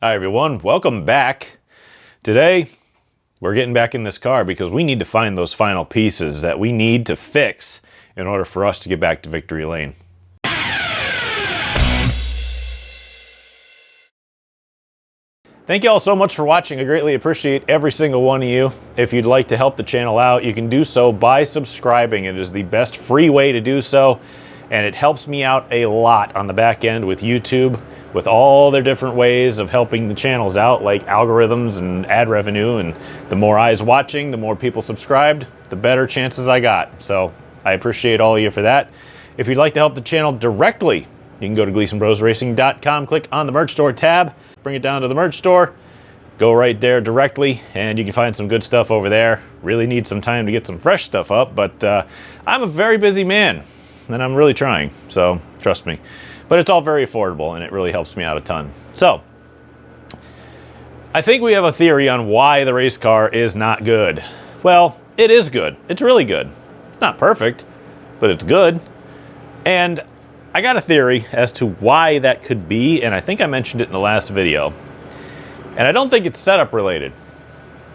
Hi everyone, welcome back. Today, we're getting back in this car because we need to find those final pieces that we need to fix in order for us to get back to victory lane. Thank you all so much for watching. I greatly appreciate every single one of you. If you'd like to help the channel out, you can do so by subscribing. It is the best free way to do so, and it helps me out a lot on the back end with YouTube, with all their different ways of helping the channels out, like algorithms and ad revenue. And the more eyes watching, the more people subscribed, the better chances I got. So I appreciate all of you for that. If you'd like to help the channel directly, you can go to GleasonBrosRacing.com, click on the merch store tab, bring it down to the merch store, go right there directly, and you can find some good stuff over there. Really need some time to get some fresh stuff up, but I'm a very busy man, and I'm really trying, so trust me. But it's all very affordable, and it really helps me out a ton. So, I think we have a theory on why the race car is not good. Well, it is good. It's really good. It's not perfect, but it's good. And I got a theory as to why that could be, and I think I mentioned it in the last video. And I don't think it's setup related.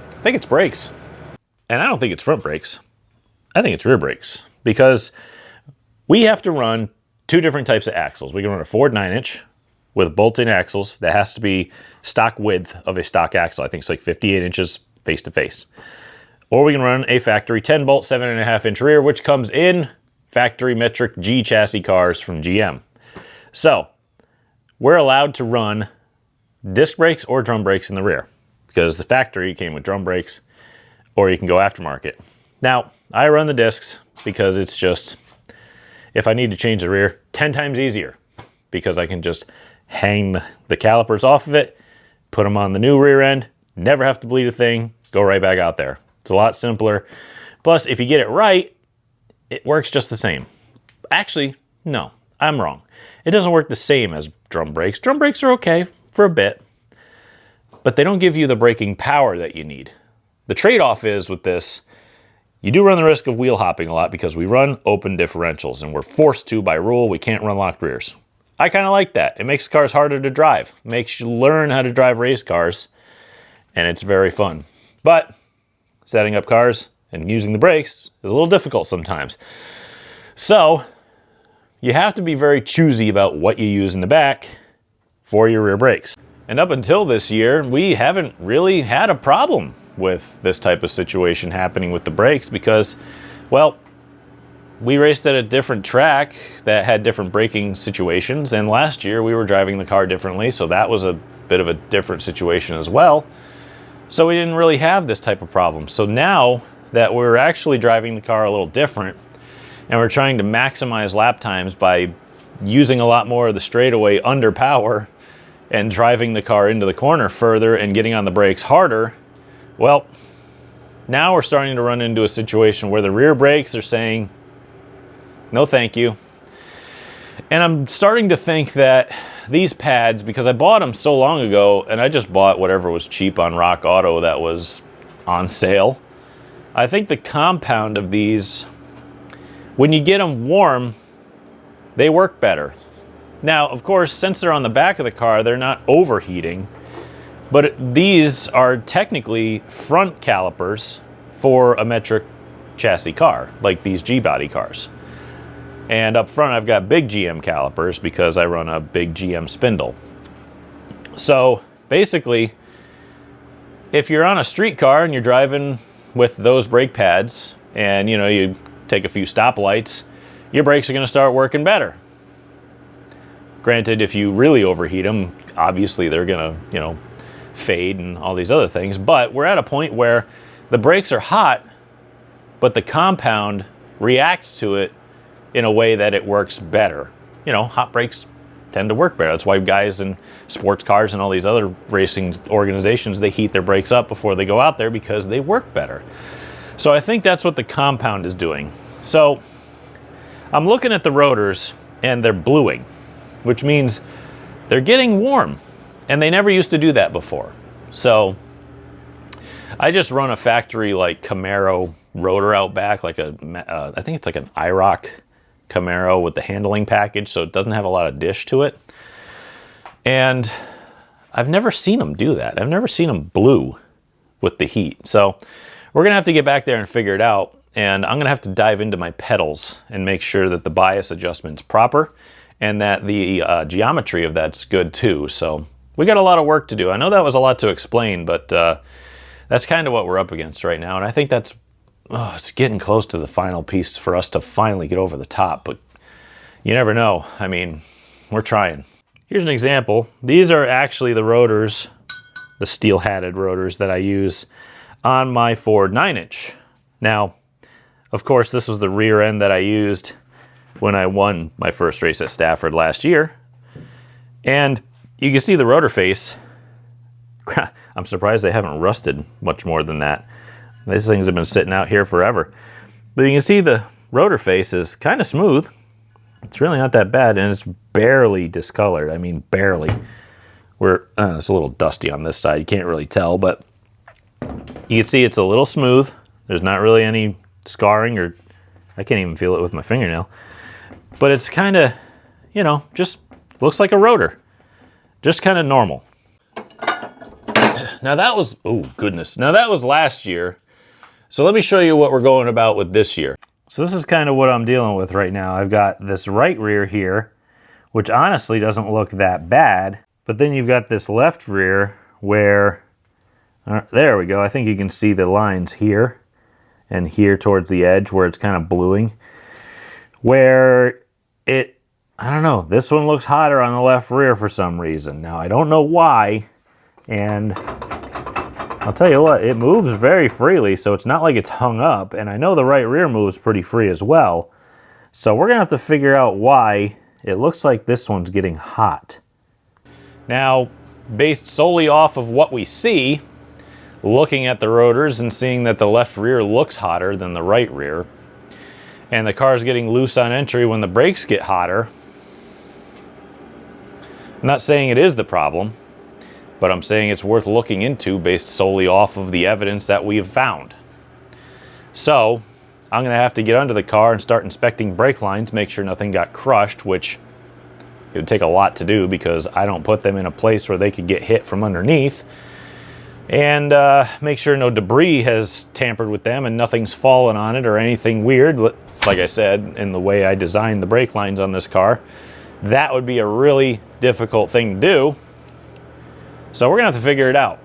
I think it's brakes. And I don't think it's front brakes. I think it's rear brakes. Because we have to run two different types of axles. We can run a Ford 9-inch with bolt-in axles that has to be stock width of a stock axle. I think it's like 58 inches face to face. Or we can run a factory 10-bolt 7.5-inch rear, which comes in factory metric G chassis cars from GM. So we're allowed to run disc brakes or drum brakes in the rear because the factory came with drum brakes, or you can go aftermarket. Now, I run the discs because it's just, if I need to change the rear, 10 times easier because I can just hang the calipers off of it, put them on the new rear end, never have to bleed a thing, go right back out there. It's a lot simpler. Plus, if you get it right, it works just the same. Actually, no, I'm wrong. It doesn't work the same as drum brakes. Drum brakes are okay for a bit, but they don't give you the braking power that you need. The trade-off is with this, you do run the risk of wheel hopping a lot because we run open differentials and we're forced to by rule. We can't run locked rears. I kind of like that. It makes cars harder to drive. It makes you learn how to drive race cars, and it's very fun. But setting up cars and using the brakes is a little difficult sometimes. So you have to be very choosy about what you use in the back for your rear brakes. And up until this year, we haven't really had a problem with this type of situation happening with the brakes because, well, we raced at a different track that had different braking situations, and last year we were driving the car differently, so that was a bit of a different situation as well. So we didn't really have this type of problem. So now that we're actually driving the car a little different, and we're trying to maximize lap times by using a lot more of the straightaway under power and driving the car into the corner further and getting on the brakes harder, well, now we're starting to run into a situation where the rear brakes are saying, no thank you. And I'm starting to think that these pads, because I bought them so long ago, and I just bought whatever was cheap on Rock Auto that was on sale, I think the compound of these, when you get them warm, they work better. Now, of course, since they're on the back of the car, they're not overheating. But these are technically front calipers for a metric chassis car, like these G-body cars. And up front, I've got big GM calipers because I run a big GM spindle. So basically, if you're on a street car and you're driving with those brake pads and you take a few stoplights, your brakes are going to start working better. Granted, if you really overheat them, obviously they're going to, fade and all these other things, but we're at a point where the brakes are hot, but the compound reacts to it in a way that it works better. Hot brakes tend to work better. That's why guys in sports cars and all these other racing organizations, they heat their brakes up before they go out there because they work better. So I think that's what the compound is doing. So I'm looking at the rotors and they're bluing, which means they're getting warm. And they never used to do that before. So I just run a factory like Camaro rotor out back, like I think it's like an IROC Camaro with the handling package, so it doesn't have a lot of dish to it. And I've never seen them do that. I've never seen them blue with the heat. So we're gonna have to get back there and figure it out. And I'm gonna have to dive into my pedals and make sure that the bias adjustment's proper and that the geometry of that's good too. So we got a lot of work to do. I know that was a lot to explain, but that's kind of what we're up against right now. And I think that's, it's getting close to the final piece for us to finally get over the top, but you never know. I mean, we're trying. Here's an example. These are actually the rotors, the steel-hatted rotors that I use on my Ford 9-inch. Now, of course, this was the rear end that I used when I won my first race at Stafford last year. And you can see the rotor face. I'm surprised they haven't rusted much more than that. These things have been sitting out here forever. But you can see the rotor face is kind of smooth. It's really not that bad, and it's barely discolored. I mean, barely. It's a little dusty on this side. You can't really tell, but you can see it's a little smooth. There's not really any scarring, or I can't even feel it with my fingernail. But it's kind of, you know, just looks like a rotor. Just kind of normal. Now that was, oh goodness. Now that was last year. So let me show you what we're going about with this year. So this is kind of what I'm dealing with right now. I've got this right rear here, which honestly doesn't look that bad. But then you've got this left rear where, there we go. I think you can see the lines here and here towards the edge where it's kind of bluing. Where it, I don't know, this one looks hotter on the left rear for some reason. Now I don't know why, and I'll tell you what, it moves very freely, so it's not like it's hung up, and I know the right rear moves pretty free as well. So we're gonna have to figure out why it looks like this one's getting hot. Now, based solely off of what we see, looking at the rotors and seeing that the left rear looks hotter than the right rear, and the car's getting loose on entry when the brakes get hotter, I'm not saying it is the problem, but I'm saying it's worth looking into based solely off of the evidence that we have found. So I'm gonna have to get under the car and start inspecting brake lines, make sure nothing got crushed, which it would take a lot to do because I don't put them in a place where they could get hit from underneath, and make sure no debris has tampered with them and nothing's fallen on it or anything weird. Like I said, in the way I designed the brake lines on this car, that would be a really difficult thing to do. So we're gonna have to figure it out.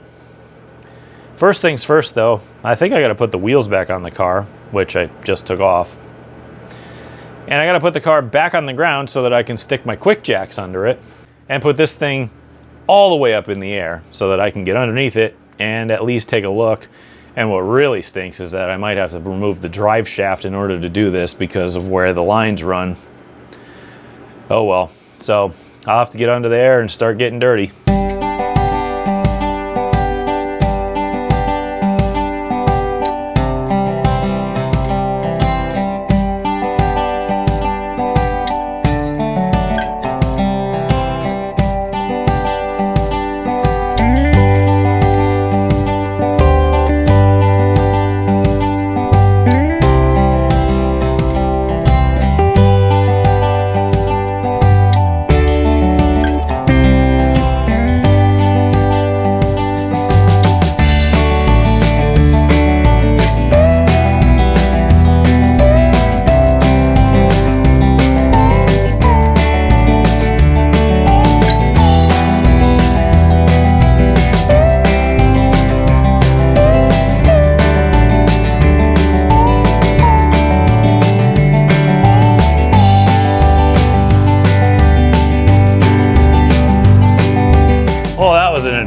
First things first though, I think I gotta put the wheels back on the car, which I just took off. And I gotta put the car back on the ground so that I can stick my quick jacks under it and put this thing all the way up in the air so that I can get underneath it and at least take a look. And what really stinks is that I might have to remove the drive shaft in order to do this because of where the lines run. Oh well, so I'll have to get under there and start getting dirty.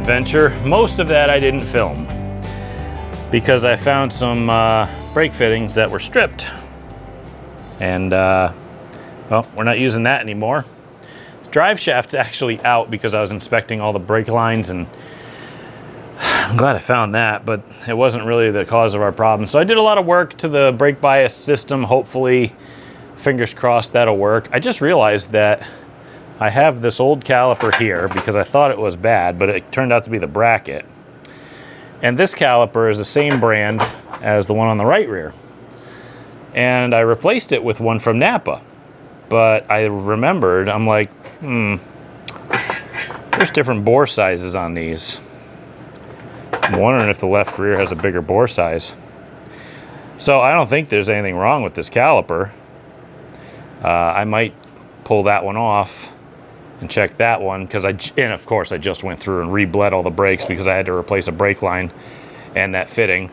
Adventure. Most of that I didn't film because I found some brake fittings that were stripped, and well, we're not using that anymore. The drive shaft's actually out because I was inspecting all the brake lines, and I'm glad I found that, but it wasn't really the cause of our problem. So I did a lot of work to the brake bias system. Hopefully, fingers crossed, that'll work. I just realized that I have this old caliper here because I thought it was bad, but it turned out to be the bracket. And this caliper is the same brand as the one on the right rear. And I replaced it with one from Napa. But I remembered, I'm like, There's different bore sizes on these. I'm wondering if the left rear has a bigger bore size. So I don't think there's anything wrong with this caliper. I might pull that one off and check that one, because and of course I just went through and re-bled all the brakes because I had to replace a brake line and that fitting.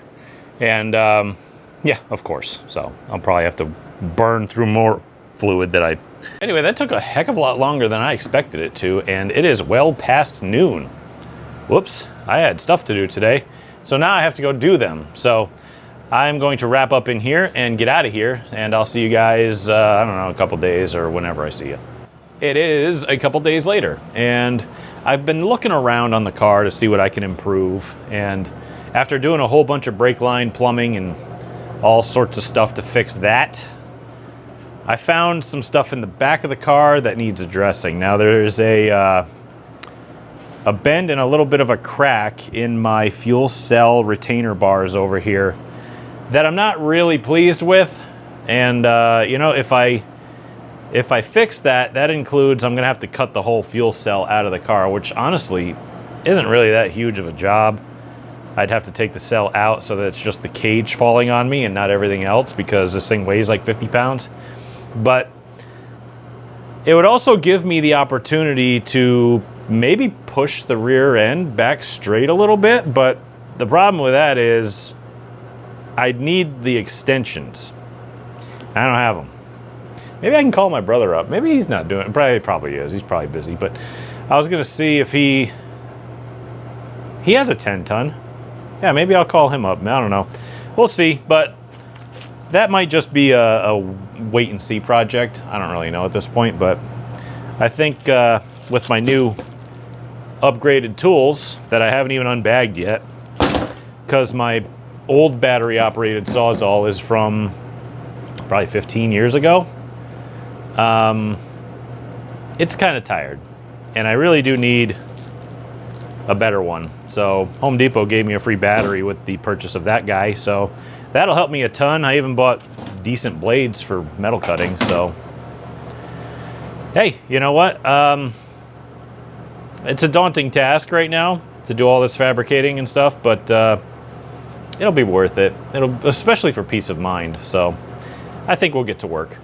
And yeah, of course. So I'll probably have to burn through more fluid that I... Anyway, that took a heck of a lot longer than I expected it to, and it is well past noon. Whoops, I had stuff to do today, so now I have to go do them. So I'm going to wrap up in here and get out of here, and I'll see you guys, I don't know, a couple days or whenever I see you. It is a couple days later, and I've been looking around on the car to see what I can improve, and after doing a whole bunch of brake line plumbing and all sorts of stuff to fix that, I found some stuff in the back of the car that needs addressing. Now there's a bend and a little bit of a crack in my fuel cell retainer bars over here that I'm not really pleased with. And you know, if I fix that, that includes I'm gonna have to cut the whole fuel cell out of the car, which honestly isn't really that huge of a job. I'd have to take the cell out so that it's just the cage falling on me and not everything else, because this thing weighs like 50 pounds. But it would also give me the opportunity to maybe push the rear end back straight a little bit, but the problem with that is I'd need the extensions. I don't have them. Maybe I can call my brother up. Maybe he's not doing it. Probably is. He's probably busy. But I was going to see if he has a 10-ton. Yeah, maybe I'll call him up. I don't know. We'll see. But that might just be a wait and see project. I don't really know at this point. But I think with my new upgraded tools that I haven't even unbagged yet, because my old battery operated Sawzall is from probably 15 years ago. It's kind of tired, and I really do need a better one. So Home Depot gave me a free battery with the purchase of that guy, so that'll help me a ton. I even bought decent blades for metal cutting. So hey, you know what, it's a daunting task right now to do all this fabricating and stuff, but it'll be worth it. Especially for peace of mind. So I think we'll get to work.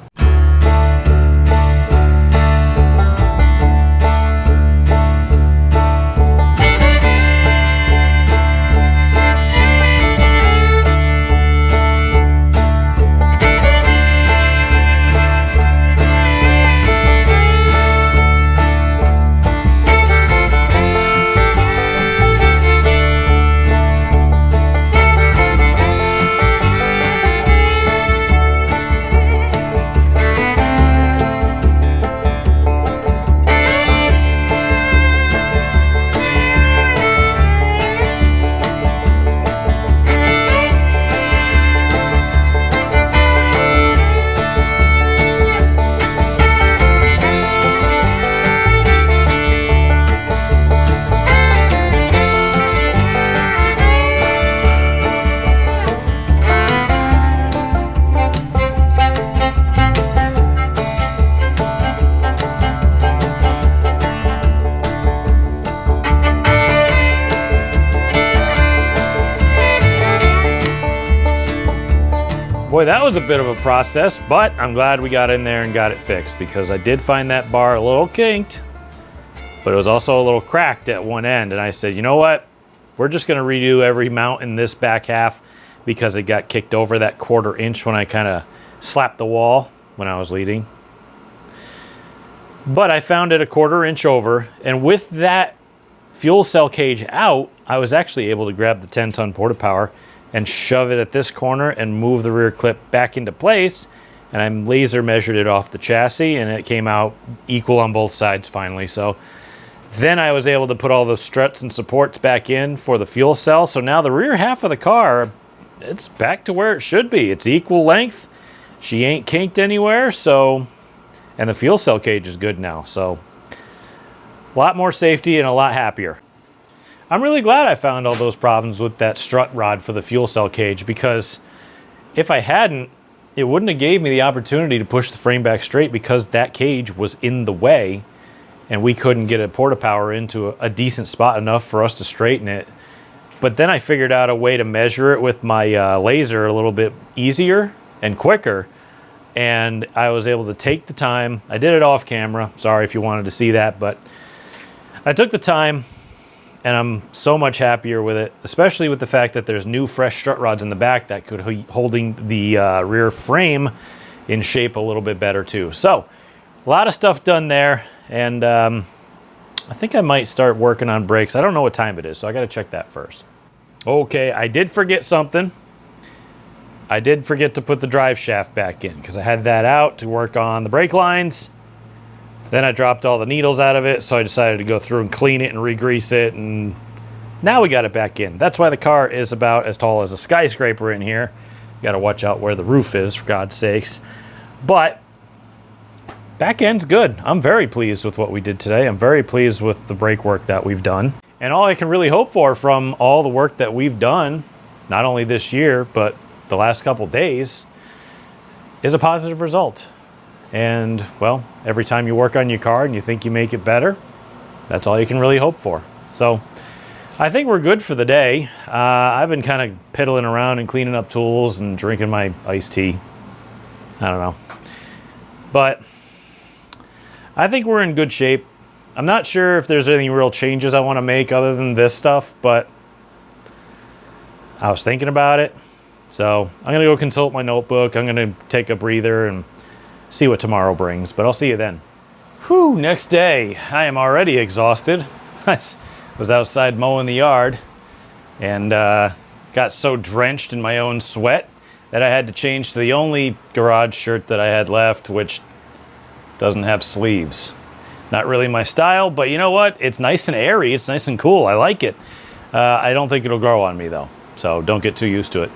Boy, that was a bit of a process, but I'm glad we got in there and got it fixed, because I did find that bar a little kinked, but it was also a little cracked at one end. And I said, you know what? We're just going to redo every mount in this back half, because it got kicked over that 1/4 inch when I kind of slapped the wall when I was leading. But I found it a 1/4 inch over, and with that fuel cell cage out, I was actually able to grab the 10-ton Porta-Power and shove it at this corner and move the rear clip back into place. And I laser measured it off the chassis, and it came out equal on both sides finally. So then I was able to put all the struts and supports back in for the fuel cell. So now the rear half of the car, it's back to where it should be. It's equal length. She ain't kinked anywhere. So, and the fuel cell cage is good now. So a lot more safety and a lot happier. I'm really glad I found all those problems with that strut rod for the fuel cell cage, because if I hadn't, it wouldn't have gave me the opportunity to push the frame back straight, because that cage was in the way. and we couldn't get a porta power into a decent spot enough for us to straighten it. But then I figured out a way to measure it with my laser a little bit easier and quicker, and I was able to take the time. I did it off camera. Sorry if you wanted to see that, but I took the time, and I'm so much happier with it, especially with the fact that there's new fresh strut rods in the back that could holding the rear frame in shape a little bit better too. So a lot of stuff done there, and I think I might start working on brakes. I don't know what time it is, so I got to check that first. Okay, I did forget something. I did forget to put the drive shaft back in because I had that out to work on the brake lines. Then I dropped all the needles out of it, so I decided to go through and clean it and re-grease it, and now we got it back in. That's why the car is about as tall as a skyscraper in here. You got to watch out where the roof is, for God's sakes. But back end's good. I'm very pleased with what we did today. I'm very pleased with the brake work that we've done. And all I can really hope for from all the work that we've done, not only this year, but the last couple days, is a positive result. And, well, every time you work on your car and you think you make it better, that's all you can really hope for. So I think we're good for the day. I've been kind of piddling around and cleaning up tools and drinking my iced tea. I don't know. But I think we're in good shape. I'm not sure if there's any real changes I want to make other than this stuff, but I was thinking about it. So I'm going to go consult my notebook. I'm going to take a breather and see what tomorrow brings, but I'll see you then. Whew, next day. I am already exhausted. I was outside mowing the yard and got so drenched in my own sweat that I had to change to the only garage shirt that I had left, which doesn't have sleeves. Not really my style, but you know what? It's nice and airy. It's nice and cool. I like it. I don't think it'll grow on me though, so don't get too used to it.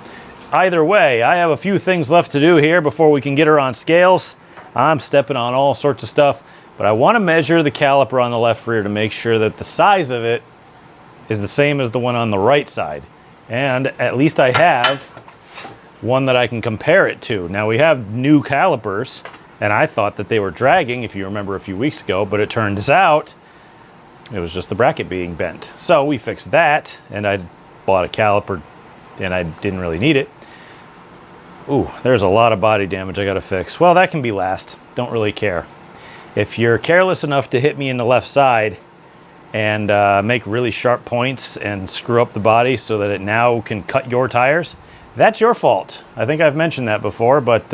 Either way, I have a few things left to do here before we can get her on scales. I'm stepping on all sorts of stuff, but I want to measure the caliper on the left rear to make sure that the size of it is the same as the one on the right side. And at least I have one that I can compare it to. Now we have new calipers, and I thought that they were dragging, if you remember a few weeks ago, but it turns out it was just the bracket being bent. So we fixed that, and I bought a caliper, and I didn't really need it. Ooh, there's a lot of body damage I gotta fix. Well, that can be last. Don't really care. If you're careless enough to hit me in the left side and make really sharp points and screw up the body so that it now can cut your tires, that's your fault. I think I've mentioned that before, but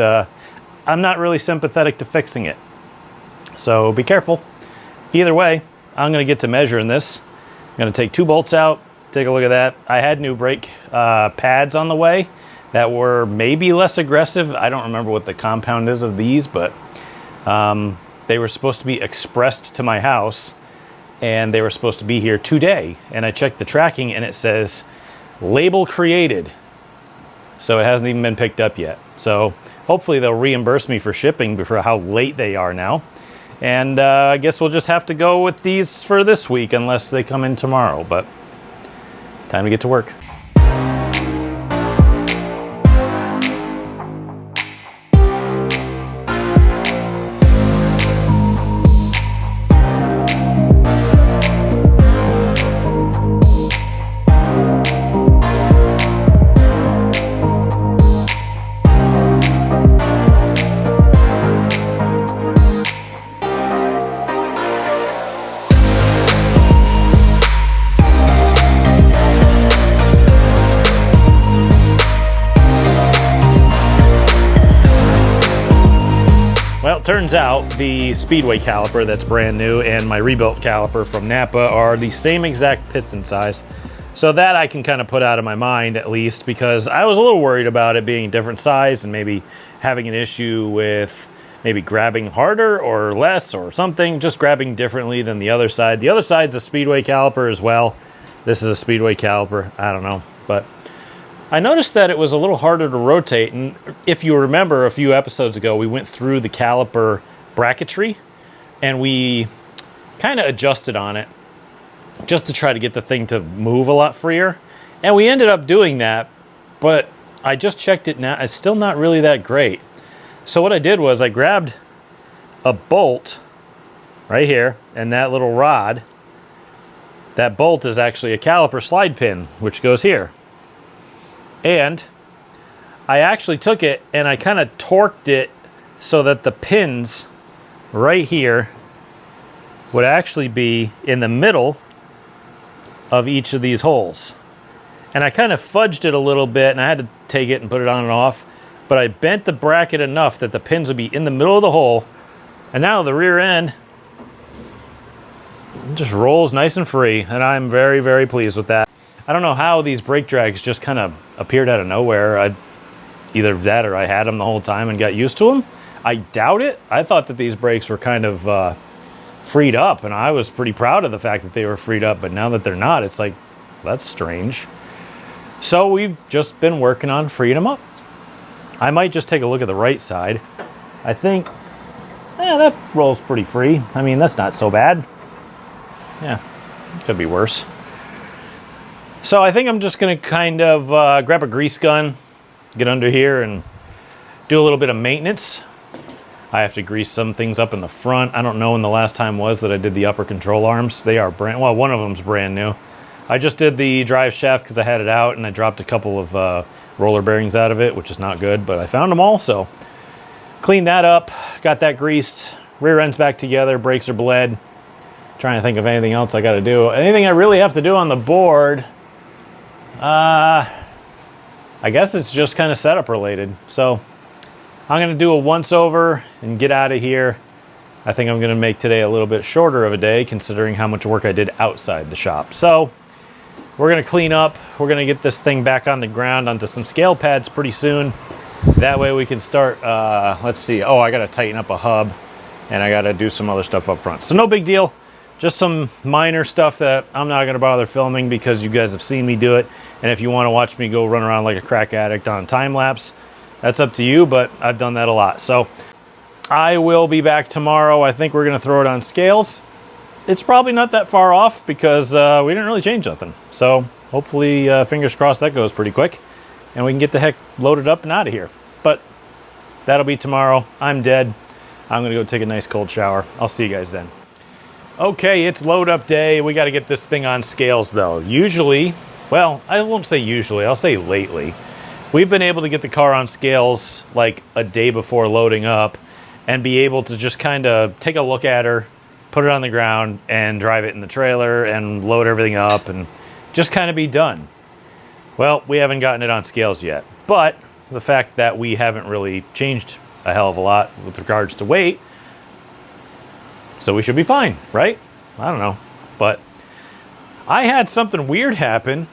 I'm not really sympathetic to fixing it. So be careful. Either way, I'm gonna get to measuring this. I'm gonna take 2 bolts out, take a look at that. I had new brake pads on the way that were maybe less aggressive. I don't remember what the compound is of these, but they were supposed to be expressed to my house, and they were supposed to be here today. And I checked the tracking, and it says label created. So it hasn't even been picked up yet. So hopefully they'll reimburse me for shipping for how late they are now. And I guess we'll just have to go with these for this week unless they come in tomorrow. But time to get to work. Well, it turns out the Speedway caliper that's brand new and my rebuilt caliper from Napa are the same exact piston size. So that I can kind of put out of my mind at least, because I was a little worried about it being a different size and maybe having an issue with maybe grabbing harder or less or something, just grabbing differently than the other side. The other side's a Speedway caliper as well. This is a Speedway caliper. I don't know, but I noticed that it was a little harder to rotate, and if you remember a few episodes ago, we went through the caliper bracketry, and we kind of adjusted on it just to try to get the thing to move a lot freer, and we ended up doing that, but I just checked it now. It's still not really that great. So what I did was I grabbed a bolt right here, and that little rod, that bolt is actually a caliper slide pin, which goes here. And I actually took it and I kind of torqued it so that the pins right here would actually be in the middle of each of these holes. And I kind of fudged it a little bit, and I had to take it and put it on and off, but I bent the bracket enough that the pins would be in the middle of the hole, and now the rear end just rolls nice and free, and I'm very, very pleased with that. I don't know how these brake drags just kind of appeared out of nowhere. Either that or I had them the whole time and got used to them. I doubt it. I thought that these brakes were kind of freed up, and I was pretty proud of the fact that they were freed up, but now that they're not, it's like, that's strange. So we've just been working on freeing them up. I might just take a look at the right side. I think, that rolls pretty free. I mean, that's not so bad. Yeah, could be worse. So I think I'm just gonna kind of grab a grease gun, get under here and do a little bit of maintenance. I have to grease some things up in the front. I don't know when the last time was that I did the upper control arms. They are well, one of them's brand new. I just did the drive shaft because I had it out, and I dropped a couple of roller bearings out of it, which is not good, but I found them all, so cleaned that up, got that greased, rear end's back together, brakes are bled. Trying to think of anything else I got to do. Anything I really have to do on the board, I guess it's just kind of setup related. So I'm going to do a once over and get out of here. I think I'm going to make today a little bit shorter of a day considering how much work I did outside the shop. So we're going to clean up. We're going to get this thing back on the ground onto some scale pads pretty soon. That way we can start, let's see. Oh, I got to tighten up a hub and I got to do some other stuff up front. So no big deal. Just some minor stuff that I'm not going to bother filming because you guys have seen me do it. And if you want to watch me go run around like a crack addict on time lapse, that's up to you, but I've done that a lot. So I will be back tomorrow. I think we're going to throw it on scales. It's probably not that far off because we didn't really change nothing. So hopefully, fingers crossed, that goes pretty quick. And we can get the heck loaded up and out of here. But that'll be tomorrow. I'm dead. I'm going to go take a nice cold shower. I'll see you guys then. Okay, it's load up day. We got to get this thing on scales though. Usually, well, I won't say usually, I'll say lately. We've been able to get the car on scales like a day before loading up and be able to just kind of take a look at her, put it on the ground and drive it in the trailer and load everything up and just kind of be done. Well, we haven't gotten it on scales yet, but the fact that we haven't really changed a hell of a lot with regards to weight, so we should be fine, right? I don't know. But I had something weird happen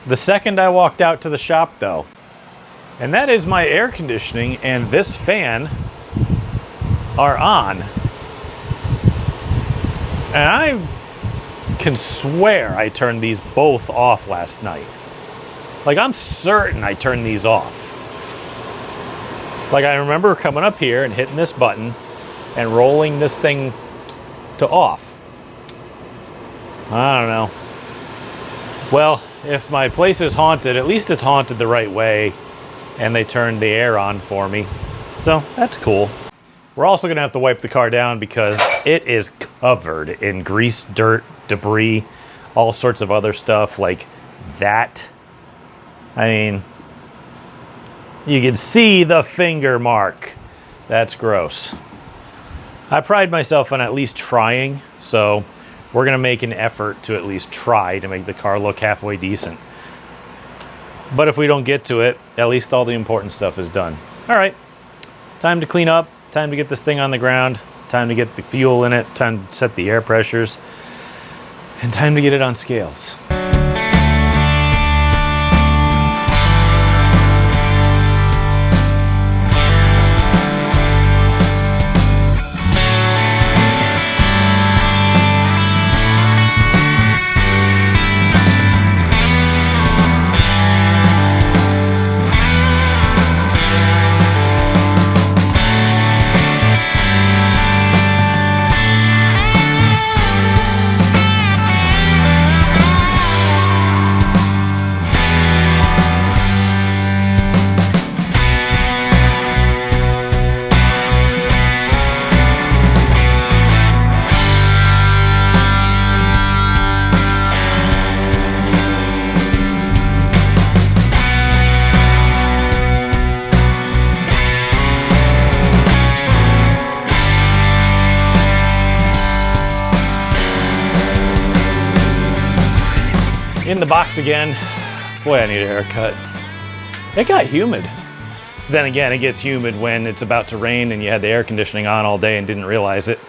the second I walked out to the shop though. And that is my air conditioning and this fan are on. And I can swear I turned these both off last night. Like I'm certain I turned these off. Like I remember coming up here and hitting this button and rolling this thing to off. I don't know. Well, if my place is haunted, at least it's haunted the right way and they turned the air on for me. So that's cool. We're also gonna have to wipe the car down because it is covered in grease, dirt, debris, all sorts of other stuff like that. I mean, you can see the finger mark. That's gross. I pride myself on at least trying, so we're going to make an effort to at least try to make the car look halfway decent. But if we don't get to it, at least all the important stuff is done. All right, time to clean up, time to get this thing on the ground, time to get the fuel in it, time to set the air pressures, and time to get it on scales. in the box again. Boy, I need a haircut. It got humid. Then again, it gets humid when it's about to rain and you had the air conditioning on all day and didn't realize it.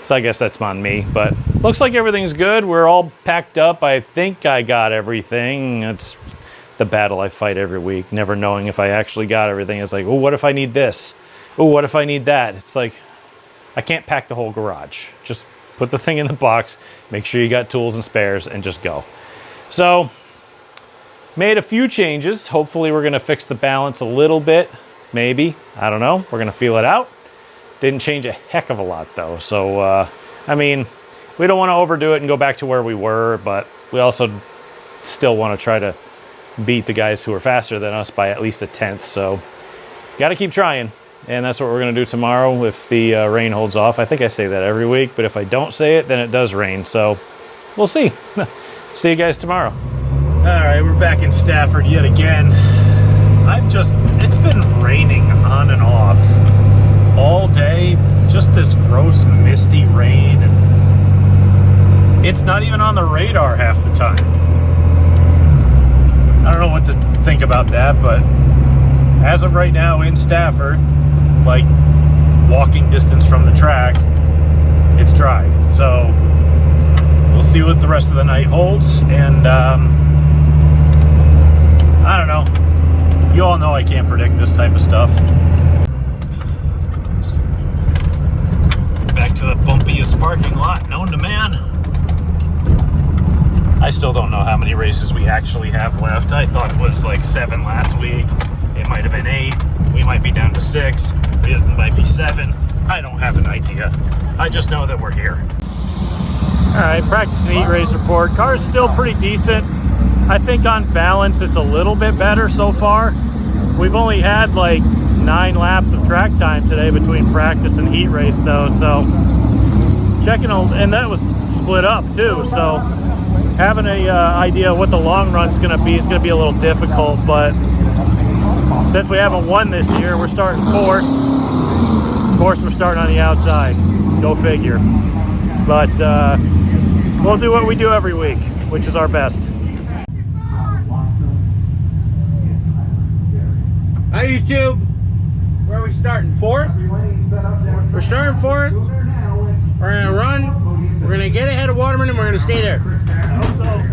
So I guess that's on me, but looks like everything's good. We're all packed up. I think I got everything. It's the battle I fight every week, never knowing if I actually got everything. It's like, oh, what if I need this? Oh, what if I need that? It's like, I can't pack the whole garage. Just put the thing in the box, make sure you got tools and spares, and just go. So, made a few changes. Hopefully we're gonna fix the balance a little bit, maybe. I don't know, we're gonna feel it out. Didn't change a heck of a lot though. So, I mean, we don't wanna overdo it and go back to where we were, but we also still wanna try to beat the guys who are faster than us by at least a tenth. So, gotta keep trying. And that's what we're going to do tomorrow if the rain holds off. I think I say that every week, but if I don't say it, then it does rain. So we'll see. See you guys tomorrow. All right, we're back in Stafford yet again. It's been raining on and off all day. Just this gross, misty rain. And it's not even on the radar half the time. I don't know what to think about that, but as of right now in Stafford, like walking distance from the track, it's dry. So we'll see what the rest of the night holds. And I don't know. You all know I can't predict this type of stuff. Back to the bumpiest parking lot known to man. I still don't know how many races we actually have left. I thought it was like 7 last week. It might have been 8. We might be down to 6. It might be 7. I don't have an idea. I just know that we're here. All right, practice and heat race report. Car's still pretty decent. I think on balance, it's a little bit better so far. We've only had like 9 laps of track time today between practice and heat race though. So checking, and that was split up too. So having a idea of what the long run's gonna be is gonna be a little difficult, but since we haven't won this year, we're starting 4th. Of course, we're starting on the outside. Go figure. But we'll do what we do every week, which is our best. Hi, YouTube. Where are we starting? 4th? We're starting 4th. We're going to run. We're going to get ahead of Waterman, and we're going to stay there. I hope so.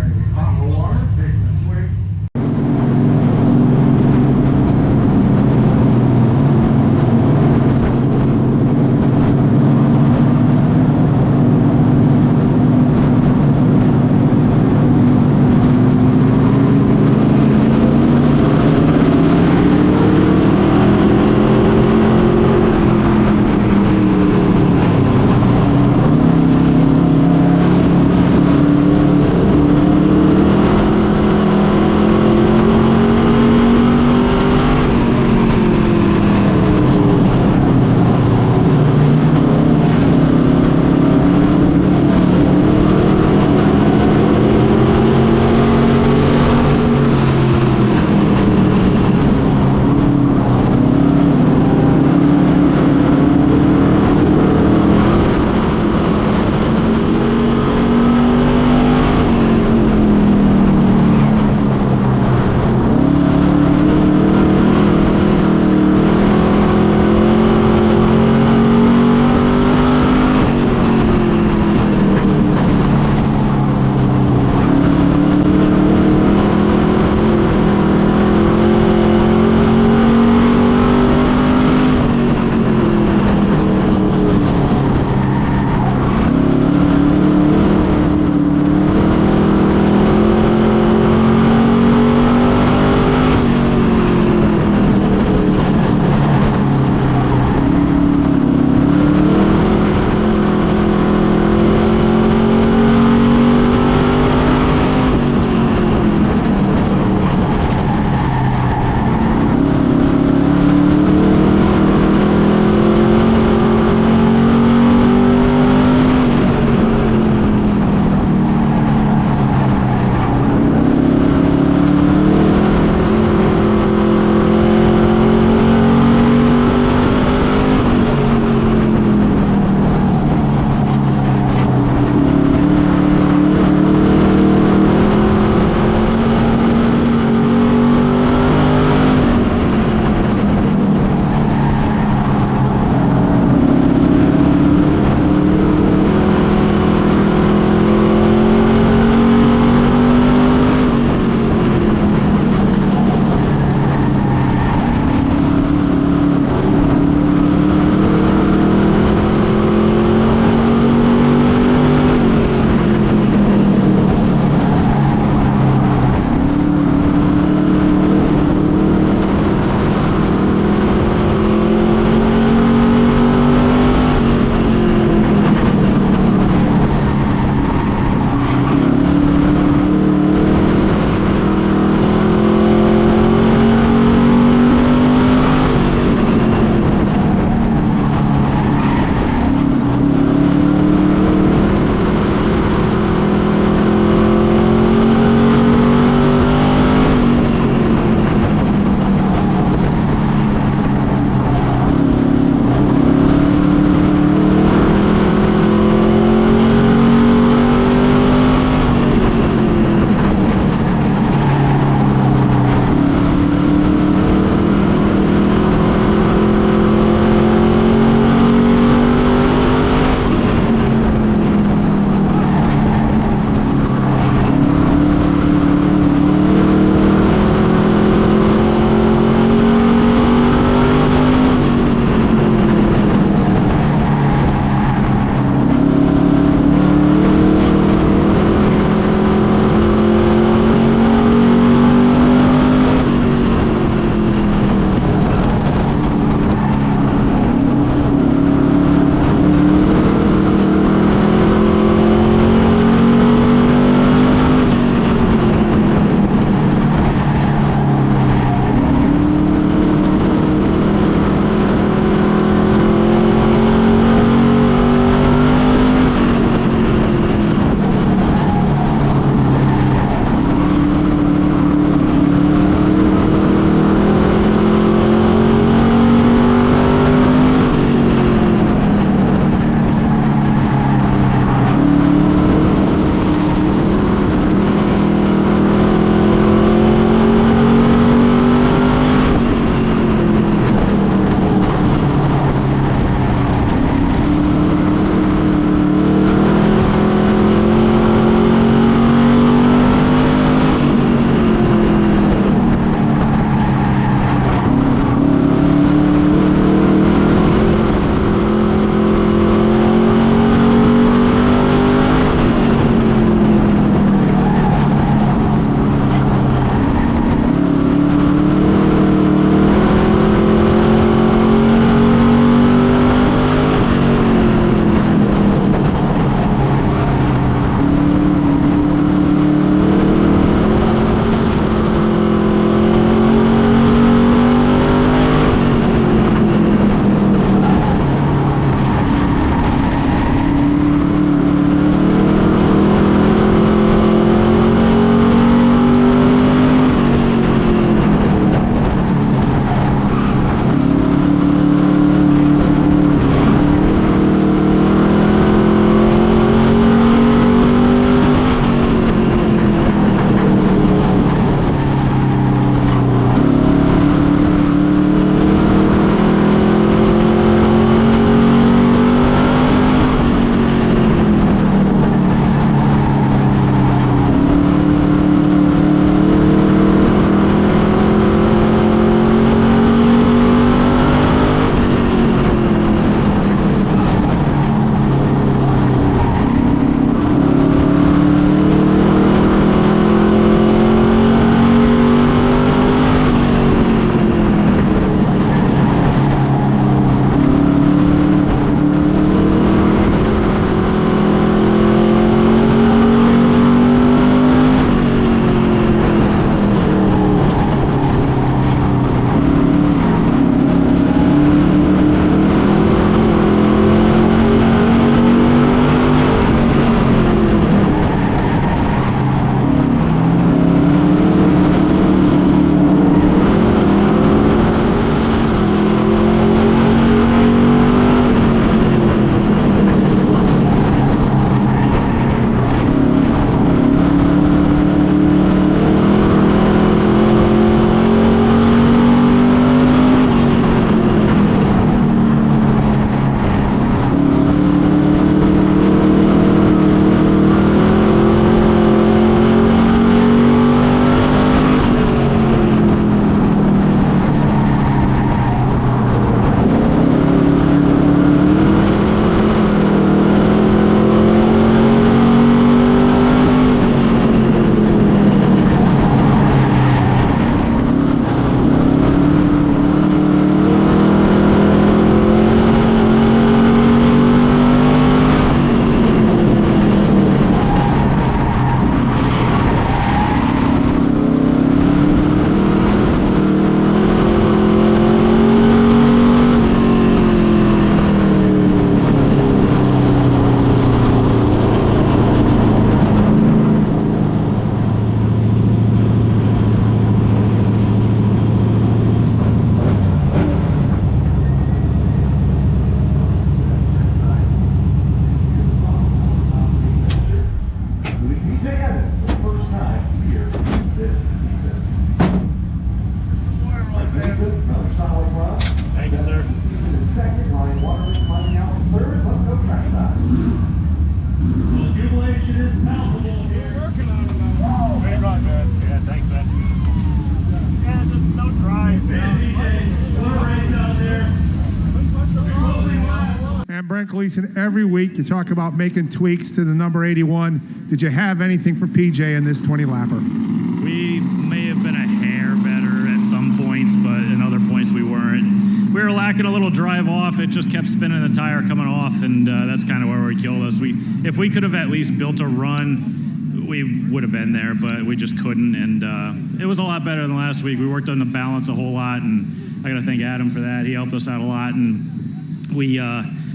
Brent Gleason, every week you talk about making tweaks to the number 81. Did you have anything for PJ in this 20-lapper? We may have been a hair better at some points, but in other points we weren't. We were lacking a little drive off. It just kept spinning the tire coming off, and that's kind of where it killed us. If we could have at least built a run, we would have been there, but we just couldn't, and it was a lot better than last week. We worked on the balance a whole lot, and I got to thank Adam for that. He helped us out a lot, and we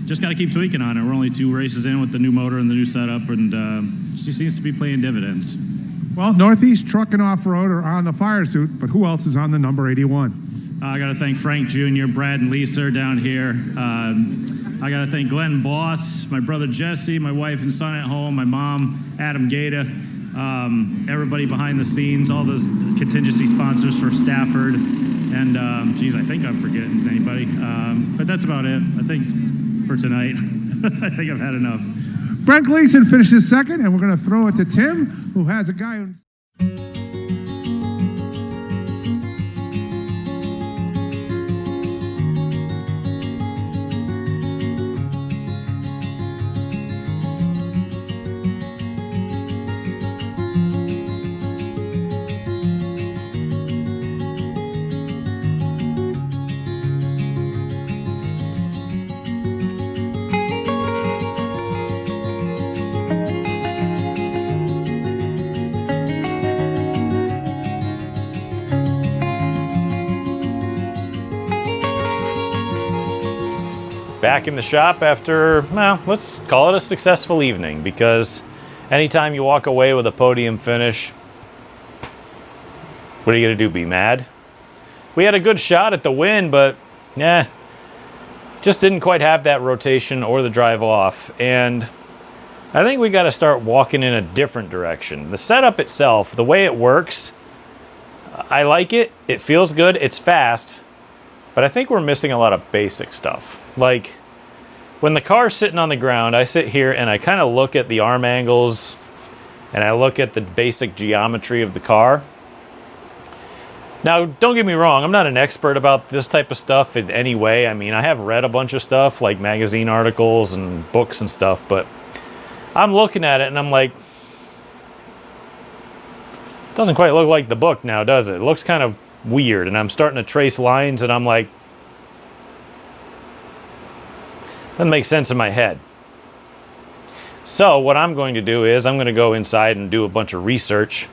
just got to keep tweaking on it. We're only 2 races in with the new motor and the new setup, and she seems to be paying dividends. Well, Northeast Truck and Off-Road are on the fire suit, but who else is on the number 81? I got to thank Frank Jr., Brad and Lisa are down here. I got to thank Glenn Boss, my brother Jesse, my wife and son at home, my mom, Adam Gata, everybody behind the scenes, all those contingency sponsors for Stafford. And, geez, I think I'm forgetting anybody. But that's about it, I think, for tonight. I think I've had enough. Brent Gleason finishes second, and we're going to throw it to Tim, who has a guy who... Back in the shop after, well, let's call it a successful evening, because anytime you walk away with a podium finish, what are you going to do, be mad? We had a good shot at the win, but just didn't quite have that rotation or the drive off. And I think we got to start walking in a different direction. The setup itself, the way it works, I like it. It feels good. It's fast. But I think we're missing a lot of basic stuff. Like, when the car's sitting on the ground, I sit here and I kind of look at the arm angles and I look at the basic geometry of the car. Now, don't get me wrong, I'm not an expert about this type of stuff in any way. I mean, I have read a bunch of stuff, like magazine articles and books and stuff, but I'm looking at it and I'm like, it doesn't quite look like the book now, does it? It looks kind of weird, and I'm starting to trace lines and I'm like, doesn't make sense in my head. So what I'm going to do is I'm going to go inside and do a bunch of research,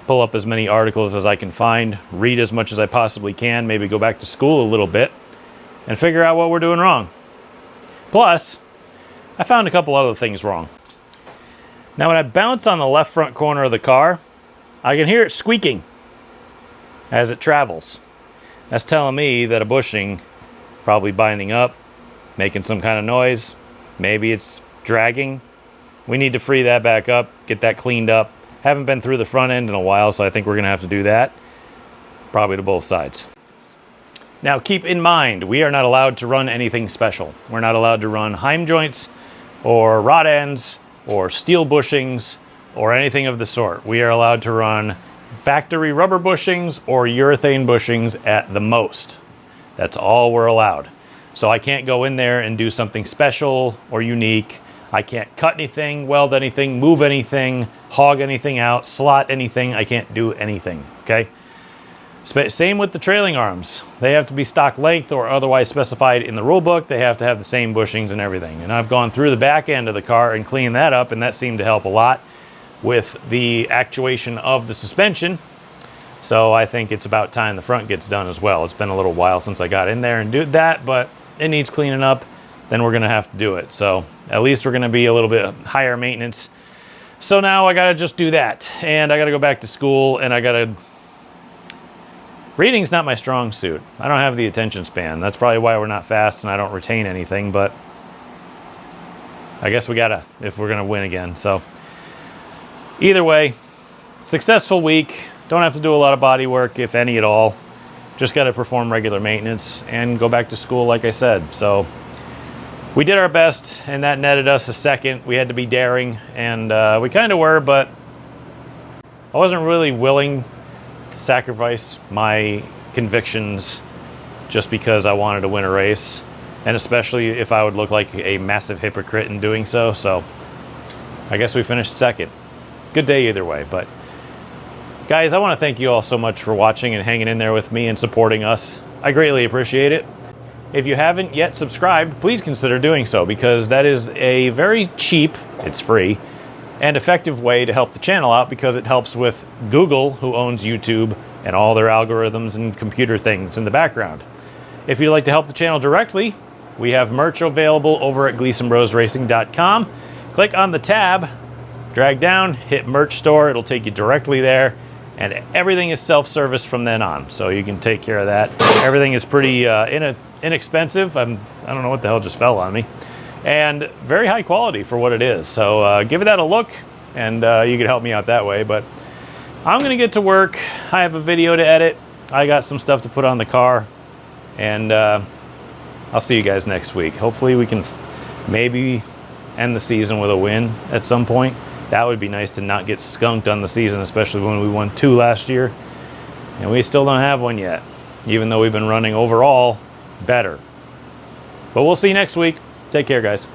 pull up as many articles as I can find, read as much as I possibly can, maybe go back to school a little bit, and figure out what we're doing wrong. Plus, I found a couple other things wrong. Now when I bounce on the left front corner of the car, I can hear it squeaking as it travels. That's telling me that a bushing probably binding up, making some kind of noise. Maybe it's dragging. We need to free that back up, get that cleaned up. Haven't been through the front end in a while, so I think we're going to have to do that. Probably to both sides. Now keep in mind, we are not allowed to run anything special. We're not allowed to run heim joints or rod ends or steel bushings or anything of the sort. We are allowed to run factory rubber bushings or urethane bushings at the most. That's all we're allowed. So I can't go in there and do something special or unique. I can't cut anything, weld anything, move anything, hog anything out, slot anything. I can't do anything, okay? Same with the trailing arms. They have to be stock length or otherwise specified in the rule book. They have to have the same bushings and everything. And I've gone through the back end of the car and cleaned that up, and that seemed to help a lot with the actuation of the suspension. So I think it's about time the front gets done as well. It's been a little while since I got in there and did that, but it needs cleaning up. Then we're gonna have to do it. So at least we're gonna be a little bit higher maintenance. So now I gotta just do that. And I gotta go back to school, and I gotta... Reading's not my strong suit. I don't have the attention span. That's probably why we're not fast and I don't retain anything, but I guess we gotta, if we're gonna win again. So either way, successful week. Don't have to do a lot of body work, if any at all. Just got to perform regular maintenance and go back to school, like I said. So we did our best, and that netted us a second. We had to be daring, and we kind of were, but I wasn't really willing to sacrifice my convictions just because I wanted to win a race. and especially if I would look like a massive hypocrite in doing so. So I guess we finished second. Good day either way. But guys, I want to thank you all so much for watching and hanging in there with me and supporting us. I greatly appreciate it. If you haven't yet subscribed, please consider doing so, because that is a very cheap, it's free, and effective way to help the channel out, because it helps with Google, who owns YouTube, and all their algorithms and computer things in the background. If you'd like to help the channel directly, we have merch available over at GleasonBrosRacing.com. Click on the tab, drag down, hit merch store, it'll take you directly there, and everything is self-service from then on, so you can take care of that. Everything is pretty inexpensive. I don't know what the hell just fell on me. And very high quality for what it is. So give that a look, and you can help me out that way. But I'm gonna get to work. I have a video to edit. I got some stuff to put on the car, and I'll see you guys next week. Hopefully we can maybe end the season with a win at some point. That would be nice to not get skunked on the season, especially when we won 2 last year. And we still don't have one yet, even though we've been running overall better. But we'll see you next week. Take care, guys.